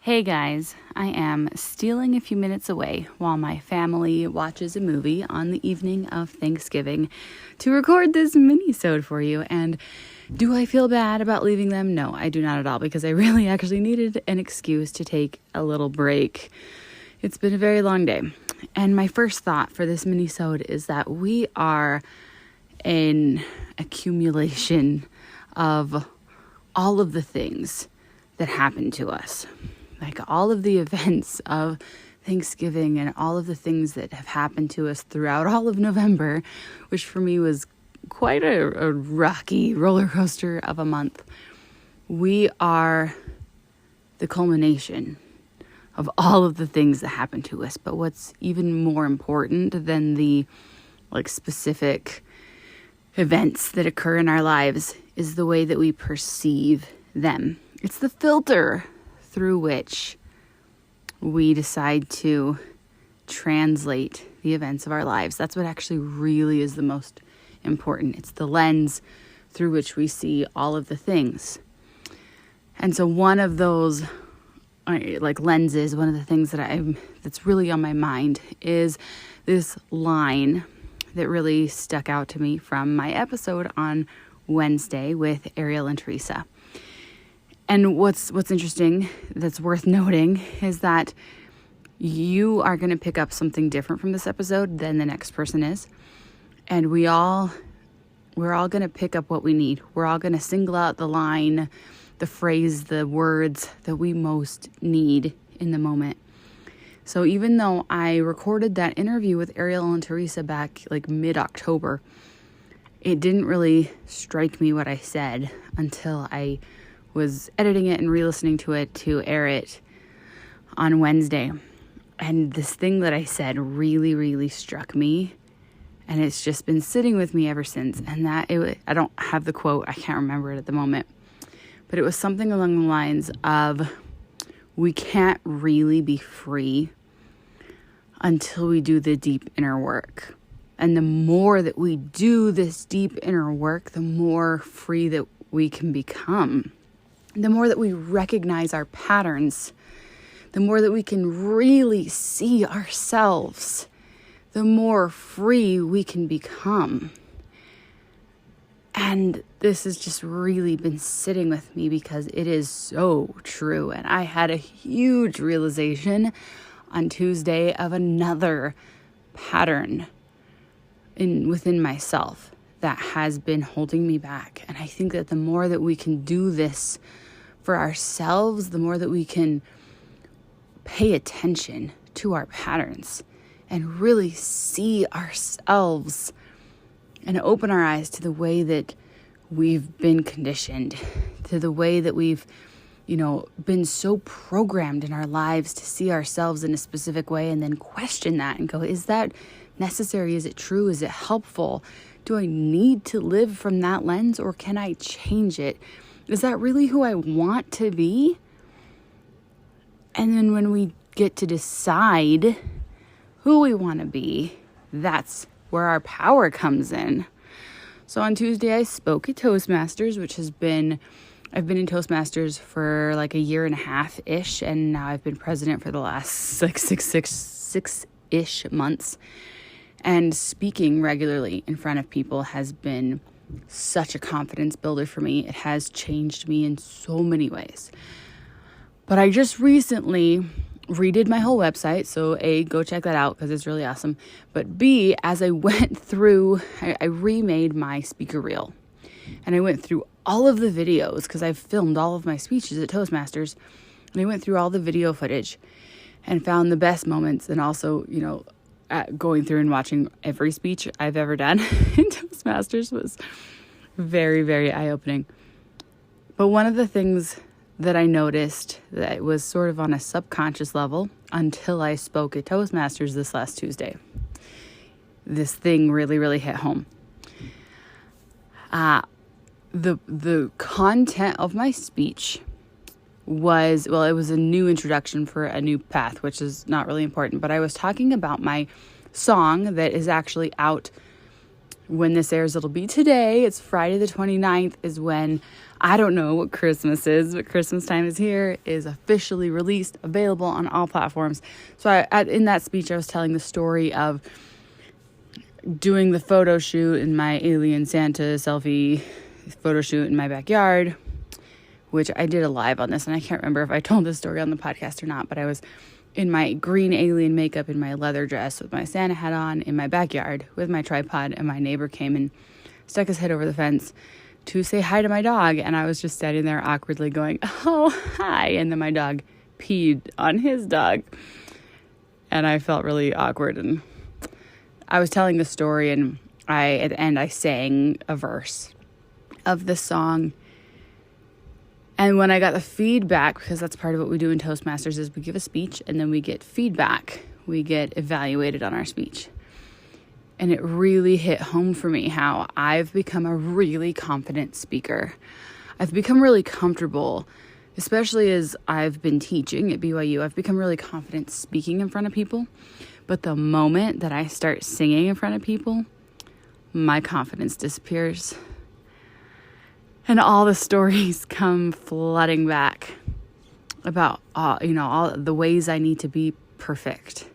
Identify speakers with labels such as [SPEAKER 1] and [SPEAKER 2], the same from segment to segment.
[SPEAKER 1] Hey guys, I am stealing a few minutes away while my family watches a movie on the evening of Thanksgiving to record this mini-sode for you. And do I feel bad about leaving them? No, I do not at all, because I really actually needed an excuse to take a little break. It's been a very long day. And my first thought for this mini-sode is that we are an accumulation of all of the things that happen to us. Like all of the events of Thanksgiving and all of the things that have happened to us throughout all of November, which for me was quite a rocky roller coaster of a month. We are the culmination of all of the things that happen to us. But what's even more important than the specific events that occur in our lives is the way that we perceive them. It's the filter through which we decide to translate the events of our lives. That's what actually really is the most important. It's the lens through which we see all of the things. And so one of those lenses, one of the things that's really on my mind is this line that really stuck out to me from my episode on Wednesday with Ariel and Teresa. And what's interesting, that's worth noting, is that you are going to pick up something different from this episode than the next person is. And we're all going to pick up what we need. We're all going to single out the line, the phrase, the words that we most need in the moment. So even though I recorded that interview with Ariel and Teresa back mid-October, it didn't really strike me what I said until I was editing it and re-listening to it to air it on Wednesday. And this thing that I said really, really struck me. And it's just been sitting with me ever since. And I don't have the quote. I can't remember it at the moment. But it was something along the lines of, we can't really be free until we do the deep inner work. And the more that we do this deep inner work, the more free that we can become. The more that we recognize our patterns, the more that we can really see ourselves, the more free we can become. And this has just really been sitting with me because it is so true. And I had a huge realization on Tuesday of another pattern within myself that has been holding me back. And I think that the more that we can do this for ourselves, the more that we can pay attention to our patterns and really see ourselves and open our eyes to the way that we've been conditioned, to the way that we've, been so programmed in our lives to see ourselves in a specific way, and then question that and go, is that necessary? Is it true? Is it helpful? Do I need to live from that lens, or can I change it? Is that really who I want to be? And then when we get to decide who we want to be, that's where our power comes in. So on Tuesday, I spoke at Toastmasters, I've been in Toastmasters for a year and a half-ish, and now I've been president for the last six-ish months. And speaking regularly in front of people has been such a confidence builder for me. It has changed me in so many ways. But I just recently redid my whole website. So A, go check that out because it's really awesome. But B, as I went through, I remade my speaker reel. And I went through all of the videos because I've filmed all of my speeches at Toastmasters. And I went through all the video footage and found the best moments. And also, going through and watching every speech I've ever done in Toastmasters was very, very eye-opening. But one of the things that I noticed that was sort of on a subconscious level until I spoke at Toastmasters this last Tuesday, this thing really, really hit home. The content of my speech it was a new introduction for a new path, which is not really important, but I was talking about my song that is actually out when this airs, it'll be today. It's Friday the 29th is when, I don't know what Christmas is, but Christmas time is here, is officially released, available on all platforms. So in that speech, I was telling the story of doing the photo shoot in my alien Santa selfie photo shoot in my backyard, which I did a live on this, and I can't remember if I told this story on the podcast or not, but I was in my green alien makeup, in my leather dress with my Santa hat on, in my backyard with my tripod, and my neighbor came and stuck his head over the fence to say hi to my dog, and I was just standing there awkwardly going, oh, hi, and then my dog peed on his dog, and I felt really awkward, and I was telling the story, and at the end I sang a verse of the song. And when I got the feedback, because that's part of what we do in Toastmasters, is we give a speech and then we get feedback. We get evaluated on our speech. And it really hit home for me how I've become a really confident speaker. I've become really comfortable, especially as I've been teaching at BYU. I've become really confident speaking in front of people. But the moment that I start singing in front of people, my confidence disappears. And all the stories come flooding back about, all the ways I need to be perfect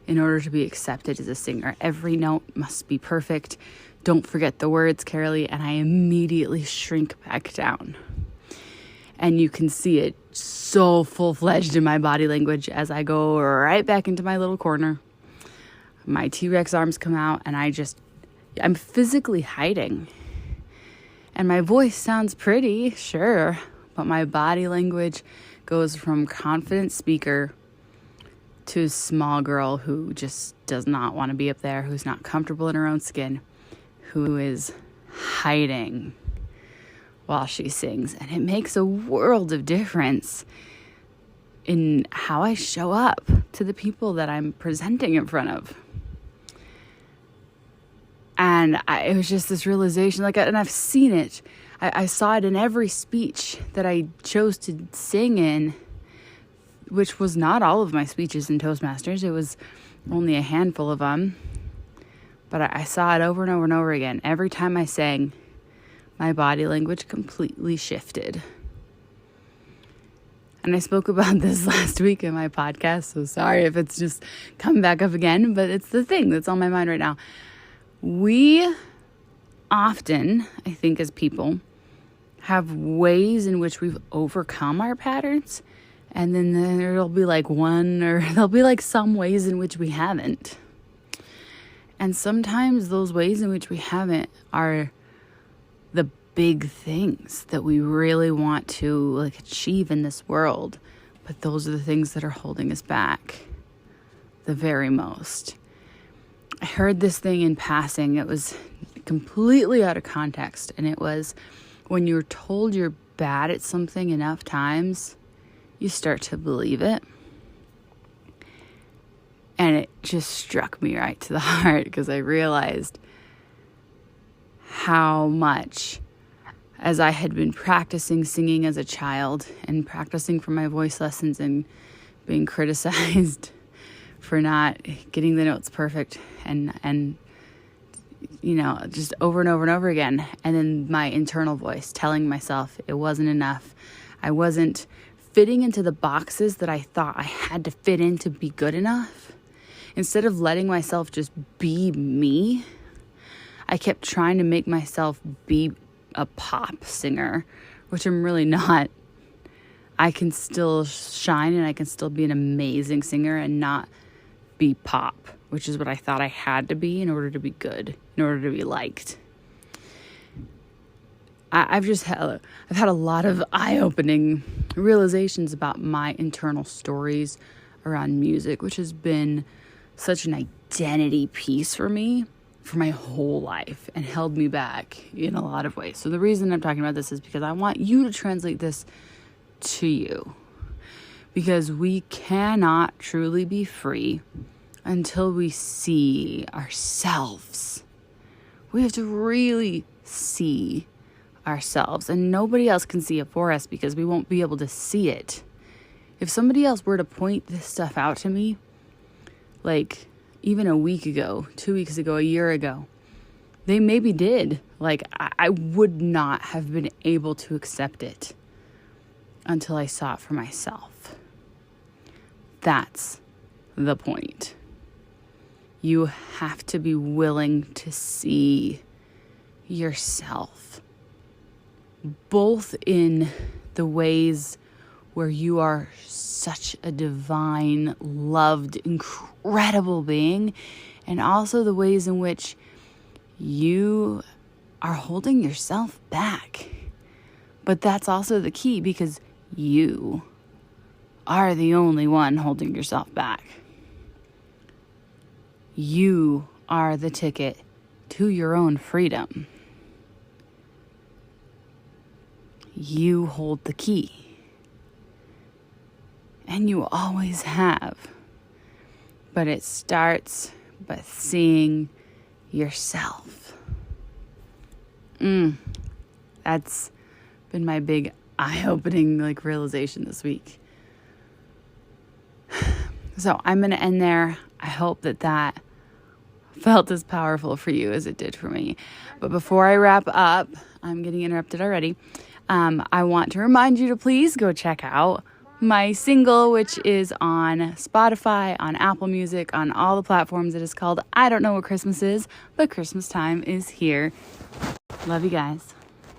[SPEAKER 1] in order to be accepted as a singer. Every note must be perfect. Don't forget the words, Carolee. And I immediately shrink back down. And you can see it so full-fledged in my body language as I go right back into my little corner. My T-Rex arms come out, and I'm physically hiding. And my voice sounds pretty, sure, but my body language goes from confident speaker to small girl who just does not want to be up there, who's not comfortable in her own skin, who is hiding while she sings. And it makes a world of difference in how I show up to the people that I'm presenting in front of. And it was just this realization, and I've seen it. I saw it in every speech that I chose to sing in, which was not all of my speeches in Toastmasters. It was only a handful of them. But I saw it over and over and over again. Every time I sang, my body language completely shifted. And I spoke about this last week in my podcast, so sorry if it's just come back up again, but it's the thing that's on my mind right now. We often, I think as people, have ways in which we've overcome our patterns, and then there'll be there'll be some ways in which we haven't. And sometimes those ways in which we haven't are the big things that we really want to achieve in this world, but those are the things that are holding us back the very most. I heard this thing in passing. It was completely out of context. And it was, when you're told you're bad at something enough times, you start to believe it. And it just struck me right to the heart, because I realized how much, as I had been practicing singing as a child and practicing for my voice lessons and being criticized for not getting the notes perfect and just over and over and over again. And then my internal voice telling myself it wasn't enough. I wasn't fitting into the boxes that I thought I had to fit in to be good enough. Instead of letting myself just be me, I kept trying to make myself be a pop singer, which I'm really not. I can still shine and I can still be an amazing singer and not be pop, which is what I thought I had to be in order to be good, in order to be liked. I've had a lot of eye-opening realizations about my internal stories around music, which has been such an identity piece for me for my whole life and held me back in a lot of ways. So the reason I'm talking about this is because I want you to translate this to you. Because we cannot truly be free until we see ourselves. We have to really see ourselves, and nobody else can see it for us because we won't be able to see it. If somebody else were to point this stuff out to me, even a week ago, 2 weeks ago, a year ago, they maybe did. Like, I would not have been able to accept it until I saw it for myself. That's the point. You have to be willing to see yourself, both in the ways where you are such a divine, loved, incredible being, and also the ways in which you are holding yourself back. But that's also the key, because you are the only one holding yourself back. You are the ticket to your own freedom. You hold the key. And you always have. But it starts by seeing yourself. That's been my big eye-opening realization this week. So I'm going to end there. I hope that felt as powerful for you as it did for me. But before I wrap up, I'm getting interrupted already. I want to remind you to please go check out my single, which is on Spotify, on Apple Music, on all the platforms. It is called I Don't Know What Christmas Is, but Christmas time is here. Love you guys.